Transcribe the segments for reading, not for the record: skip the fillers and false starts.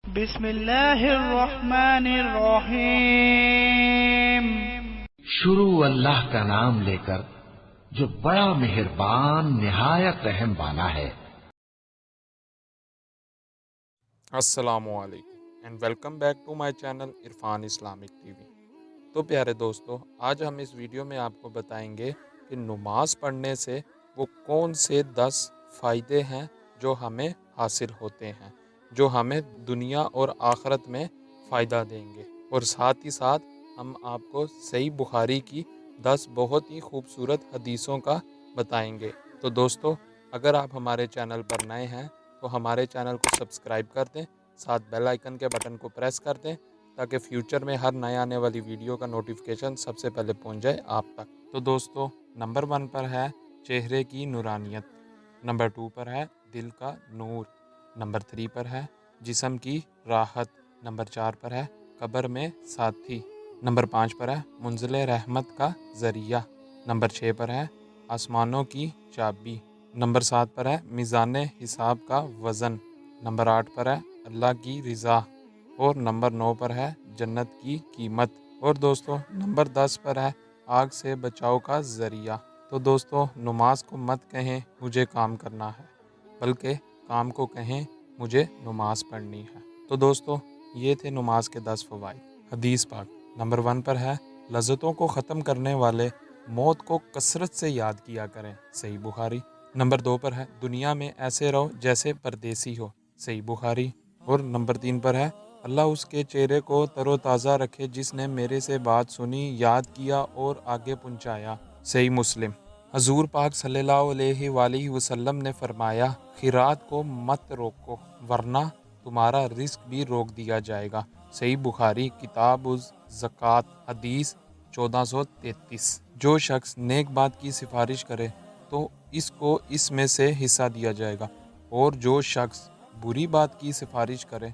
بسم اللہ الرحمن الرحیم۔ شروع اللہ کا نام لے کر جو بڑا مہربان نہایت رحم والا ہے۔ السلام علیکم and welcome back to my channel Irfan Islamic TV. تو پیارے دوستو، آج ہم اس ویڈیو میں آپ کو بتائیں گے کہ نماز پڑھنے سے وہ کون سے 10 فائدے ہیں جو ہمیں حاصل ہوتے ہیں، جو ہمیں دنیا اور آخرت میں فائدہ دیں گے، اور ساتھ ہی ساتھ ہم آپ کو صحیح بخاری کی 10 بہت ہی خوبصورت حدیثوں کا بتائیں گے۔ تو دوستو، اگر آپ ہمارے چینل پر نئے ہیں تو ہمارے چینل کو سبسکرائب کر دیں، ساتھ بیل آئیکن کے بٹن کو پریس کر دیں تاکہ فیوچر میں ہر نئے آنے والی ویڈیو کا نوٹیفیکیشن سب سے پہلے پہنچ جائے آپ تک۔ تو دوستو، نمبر 1 پر ہے چہرے کی نورانیت، نمبر 2 پر ہے دل کا نور، نمبر 3 پر ہے جسم کی راحت، نمبر 4 پر ہے قبر میں ساتھی، نمبر 5 پر ہے منزل رحمت کا ذریعہ، نمبر 6 پر ہے آسمانوں کی چابی، نمبر 7 پر ہے میزان حساب کا وزن، نمبر 8 پر ہے اللہ کی رضا، اور نمبر 9 پر ہے جنت کی قیمت، اور دوستو نمبر 10 پر ہے آگ سے بچاؤ کا ذریعہ۔ تو دوستو، نماز کو مت کہیں مجھے کام کرنا ہے، بلکہ کام کو کہیں مجھے نماز پڑھنی ہے۔ تو دوستو، یہ تھے نماز کے 10 فوائد۔ حدیث پاک نمبر 1 پر ہے لذتوں کو ختم کرنے والے موت کو کثرت سے یاد کیا کریں، صحیح بخاری۔ نمبر 2 پر ہے دنیا میں ایسے رہو جیسے پردیسی ہو، صحیح بخاری۔ اور نمبر 3 پر ہے اللہ اس کے چہرے کو تر و تازہ رکھے جس نے میرے سے بات سنی، یاد کیا اور آگے پہنچایا، صحیح مسلم۔ حضور پاک صلی اللہ علیہ وآلہ وسلم نے فرمایا، خیرات کو مت روکو ورنہ تمہارا رزق بھی روک دیا جائے گا، صحیح بخاری کتاب الزکوٰۃ حدیث 1433۔ جو شخص نیک بات کی سفارش کرے تو اس کو اس میں سے حصہ دیا جائے گا، اور جو شخص بری بات کی سفارش کرے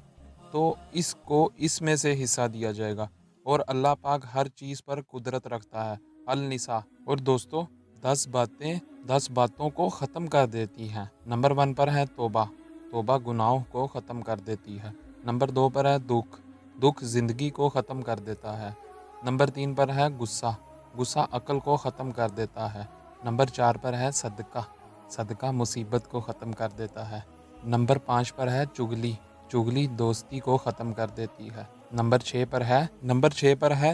تو اس کو اس میں سے حصہ دیا جائے گا، اور اللہ پاک ہر چیز پر قدرت رکھتا ہے، النساء۔ اور دوستو، 10 باتوں کو ختم کر دیتی ہیں۔ نمبر 1 پر ہے توبہ، توبہ گناہوں کو ختم کر دیتی ہے۔ نمبر 2 پر ہے دکھ زندگی کو ختم کر دیتا ہے۔ نمبر 3 پر ہے غصہ عقل کو ختم کر دیتا ہے۔ نمبر 4 پر ہے صدقہ مصیبت کو ختم کر دیتا ہے۔ نمبر 5 پر ہے چغلی دوستی کو ختم کر دیتی ہے۔ نمبر 6 پر ہے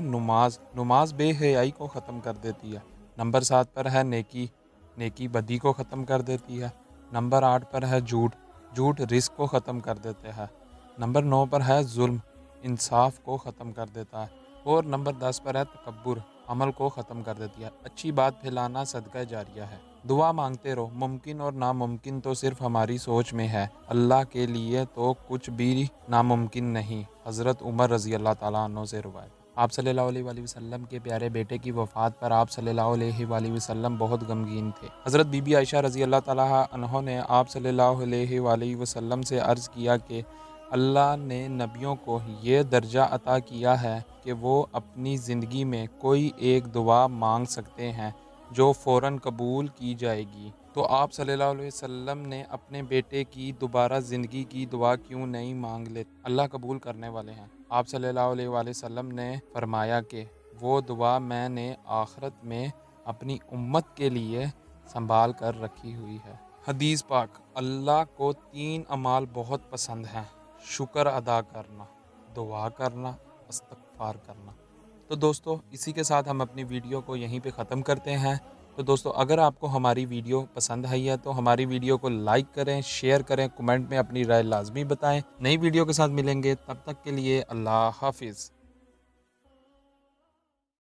نماز بے حیائی کو ختم کر دیتی ہے۔ نمبر 7 پر ہے نیکی بدی کو ختم کر دیتی ہے۔ نمبر 8 پر ہے جھوٹ رزق کو ختم کر دیتے ہیں۔ نمبر 9 پر ہے ظلم انصاف کو ختم کر دیتا ہے، اور نمبر 10 پر ہے تکبر عمل کو ختم کر دیتی ہے۔ اچھی بات پھیلانا صدقہ جاریہ ہے۔ دعا مانگتے رہو، ممکن اور ناممکن تو صرف ہماری سوچ میں ہے، اللہ کے لیے تو کچھ بھی ناممکن نہیں۔ حضرت عمر رضی اللہ تعالیٰ عنہ سے روایت۔ آپ صلی اللہ علیہ وآلہ وسلم کے پیارے بیٹے کی وفات پر آپ صلی اللہ علیہ وآلہ وسلم بہت غمگین تھے۔ حضرت بی بی عائشہ رضی اللہ تعالیٰ عنہ نے آپ صلی اللہ علیہ وآلہ وسلم سے عرض کیا کہ اللہ نے نبیوں کو یہ درجہ عطا کیا ہے کہ وہ اپنی زندگی میں کوئی ایک دعا مانگ سکتے ہیں جو فوراً قبول کی جائے گی، تو آپ صلی اللہ علیہ وسلم نے اپنے بیٹے کی دوبارہ زندگی کی دعا کیوں نہیں مانگ لیتے؟ اللہ قبول کرنے والے ہیں۔ آپ صلی اللہ علیہ وآلہ وسلم نے فرمایا کہ وہ دعا میں نے آخرت میں اپنی امت کے لیے سنبھال کر رکھی ہوئی ہے۔ حدیث پاک اللہ کو 3 اعمال بہت پسند ہیں، شکر ادا کرنا، دعا کرنا، استغفار کرنا۔ تو دوستو، اسی کے ساتھ ہم اپنی ویڈیو کو یہیں پہ ختم کرتے ہیں۔ تو دوستو، اگر آپ کو ہماری ویڈیو پسند آئی ہے تو ہماری ویڈیو کو لائک کریں، شیئر کریں، کمنٹ میں اپنی رائے لازمی بتائیں۔ نئی ویڈیو کے ساتھ ملیں گے، تب تک کے لیے اللہ حافظ۔